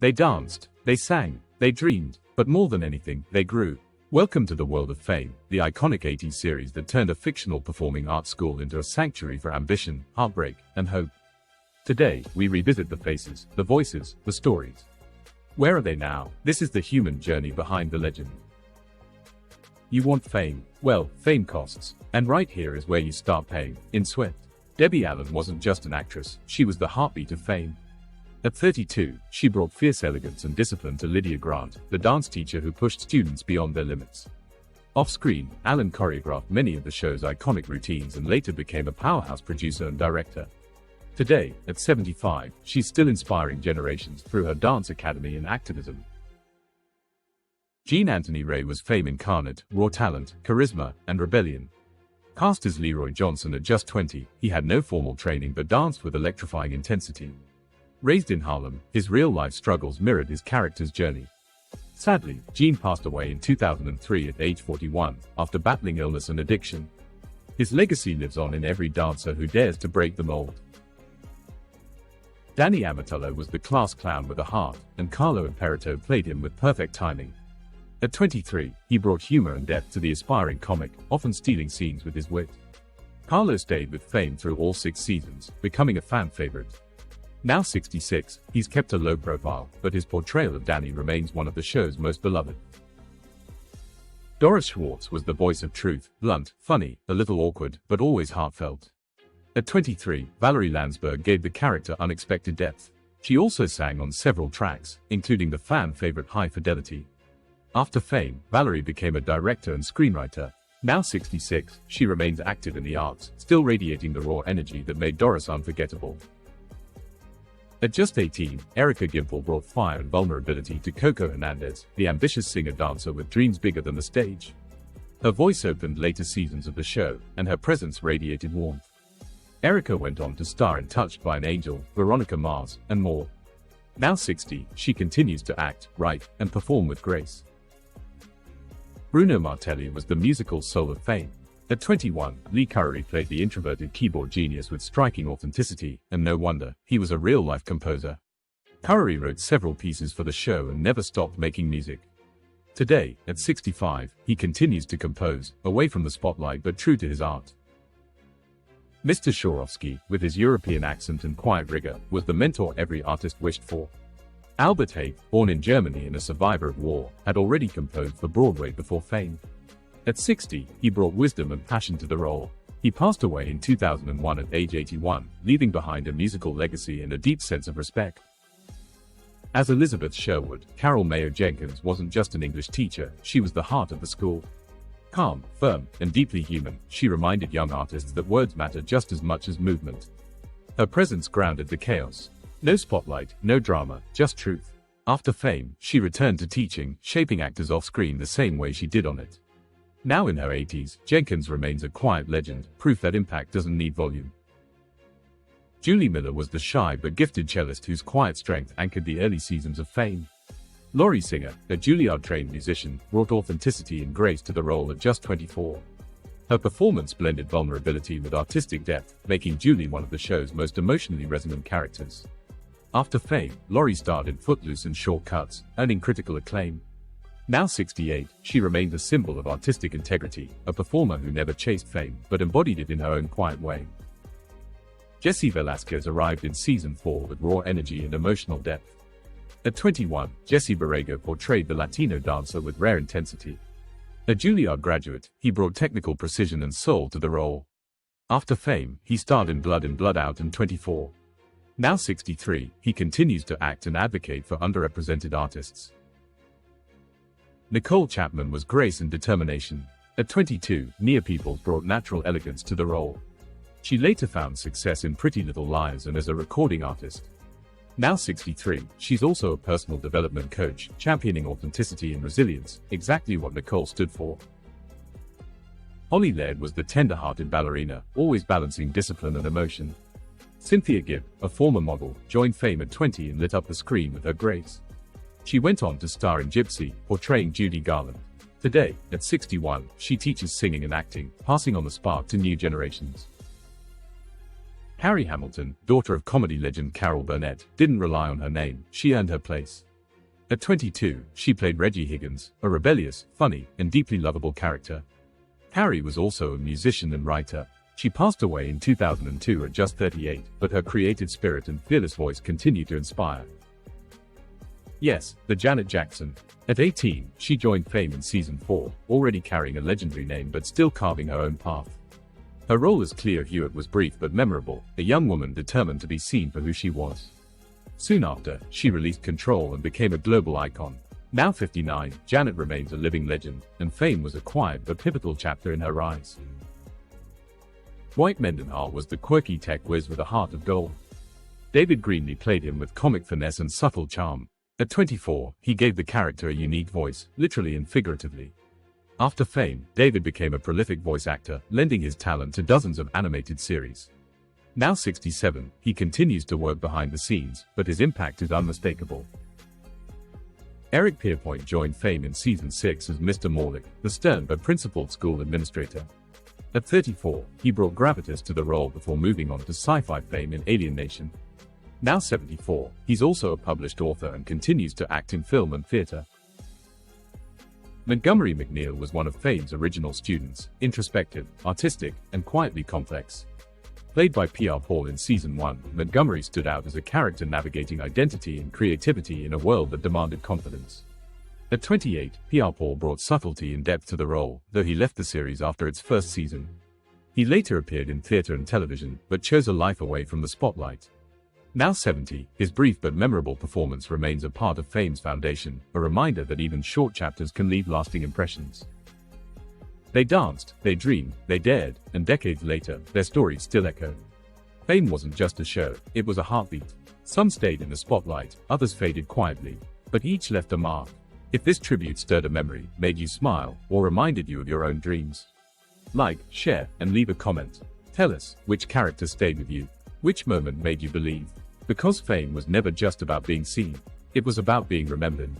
They danced, they sang, they dreamed, but more than anything, they grew. Welcome to the world of Fame, the iconic 80s series that turned a fictional performing arts school into a sanctuary for ambition, heartbreak, and hope. Today, we revisit the faces, the voices, the stories. Where are they now? This is the human journey behind the legend. You want fame? Well, fame costs. And right here is where you start paying, in sweat. Debbie Allen wasn't just an actress, she was the heartbeat of fame. At 32, she brought fierce elegance and discipline to Lydia Grant, the dance teacher who pushed students beyond their limits. Off-screen, Allen choreographed many of the show's iconic routines and later became a powerhouse producer and director. Today, at 75, she's still inspiring generations through her dance academy and activism. Jean Anthony Ray was fame incarnate, raw talent, charisma, and rebellion. Cast as Leroy Johnson at just 20, he had no formal training but danced with electrifying intensity. Raised in Harlem, his real-life struggles mirrored his character's journey. Sadly, Jean passed away in 2003 at age 41, after battling illness and addiction. His legacy lives on in every dancer who dares to break the mold. Danny Amatullo was the class clown with a heart, and Carlo Imperitto played him with perfect timing. At 23, he brought humor and depth to the aspiring comic, often stealing scenes with his wit. Carlo stayed with fame through all 6 seasons, becoming a fan favorite. Now 66, he's kept a low profile, but his portrayal of Danny remains one of the show's most beloved. Doris Schwartz was the voice of truth, blunt, funny, a little awkward, but always heartfelt. At 23, Valerie Landsberg gave the character unexpected depth. She also sang on several tracks, including the fan favorite High Fidelity. After Fame, Valerie became a director and screenwriter. Now 66, she remains active in the arts, still radiating the raw energy that made Doris unforgettable. At just 18, Erica Gimple brought fire and vulnerability to Coco Hernandez, the ambitious singer-dancer with dreams bigger than the stage. Her voice opened later seasons of the show, and her presence radiated warmth. Erica went on to star in Touched by an Angel, Veronica Mars, and more. Now 60, she continues to act, write, and perform with grace. Bruno Martelli was the musical soul of Fame. At 21, Lee Curry played the introverted keyboard genius with striking authenticity, and no wonder, he was a real-life composer. Curry wrote several pieces for the show and never stopped making music. Today, at 65, he continues to compose, away from the spotlight but true to his art. Mr. Shorovsky, with his European accent and quiet rigor, was the mentor every artist wished for. Albert Haig, born in Germany and a survivor of war, had already composed for Broadway before Fame. At 60, he brought wisdom and passion to the role. He passed away in 2001 at age 81, leaving behind a musical legacy and a deep sense of respect. As Elizabeth Sherwood, Carol Mayo Jenkins wasn't just an English teacher, she was the heart of the school. Calm, firm, and deeply human, she reminded young artists that words matter just as much as movement. Her presence grounded the chaos. No spotlight, no drama, just truth. After Fame, she returned to teaching, shaping actors off-screen the same way she did on it. Now in her 80s, Jenkins remains a quiet legend, proof that impact doesn't need volume. Julie Miller was the shy but gifted cellist whose quiet strength anchored the early seasons of Fame. Laurie Singer, a Juilliard-trained musician, brought authenticity and grace to the role at just 24. Her performance blended vulnerability with artistic depth, making Julie one of the show's most emotionally resonant characters. After Fame, Laurie starred in Footloose and Short Cuts, earning critical acclaim. Now 68, she remained a symbol of artistic integrity, a performer who never chased fame but embodied it in her own quiet way. Jessie Velasquez arrived in season 4 with raw energy and emotional depth. At 21, Jesse Borrego portrayed the Latino dancer with rare intensity. A Juilliard graduate, he brought technical precision and soul to the role. After Fame, he starred in Blood In Blood Out and 24. Now 63, he continues to act and advocate for underrepresented artists. Nicole Chapman was grace and determination. At 22, Nia Peoples brought natural elegance to the role. She later found success in Pretty Little Liars and as a recording artist. Now 63, she's also a personal development coach, championing authenticity and resilience, exactly what Nicole stood for. Holly Laird was the tender-hearted ballerina, always balancing discipline and emotion. Cynthia Gibb, a former model, joined Fame at 20 and lit up the screen with her grace. She went on to star in Gypsy, portraying Judy Garland. Today, at 61, she teaches singing and acting, passing on the spark to new generations. Harry Hamilton, daughter of comedy legend Carol Burnett, didn't rely on her name, she earned her place. At 22, she played Reggie Higgins, a rebellious, funny, and deeply lovable character. Carrie was also a musician and writer. She passed away in 2002 at just 38, but her creative spirit and fearless voice continue to inspire. Yes, the Janet Jackson. At 18, she joined Fame in season 4, already carrying a legendary name but still carving her own path. Her role as Cleo Hewitt was brief but memorable, a young woman determined to be seen for who she was. Soon after, she released Control and became a global icon. Now 59, Janet remains a living legend, and Fame was a quiet but pivotal chapter in her rise. Dwight Mendenhall was the quirky tech whiz with a heart of gold. David Greenlee played him with comic finesse and subtle charm. At 24, he gave the character a unique voice, literally and figuratively. After Fame, David became a prolific voice actor, lending his talent to dozens of animated series. Now 67, he continues to work behind the scenes, but his impact is unmistakable. Eric Pierpoint joined Fame in season 6 as Mr. Morlick, the stern but principled school administrator. At 34, he brought gravitas to the role before moving on to sci-fi fame in Alien Nation. Now 74, he's also a published author and continues to act in film and theater. Montgomery McNeil was one of Fame's original students, introspective, artistic, and quietly complex. Played by P.R. Paul in season 1, Montgomery stood out as a character navigating identity and creativity in a world that demanded confidence. At 28, P.R. Paul brought subtlety and depth to the role, though he left the series after its first season. He later appeared in theater and television, but chose a life away from the spotlight. Now 70, his brief but memorable performance remains a part of Fame's foundation, a reminder that even short chapters can leave lasting impressions. They danced, they dreamed, they dared, and decades later, their stories still echo. Fame wasn't just a show, it was a heartbeat. Some stayed in the spotlight, others faded quietly, but each left a mark. If this tribute stirred a memory, made you smile, or reminded you of your own dreams, like, share, and leave a comment. Tell us, which character stayed with you? Which moment made you believe? Because Fame was never just about being seen. It was about being remembered.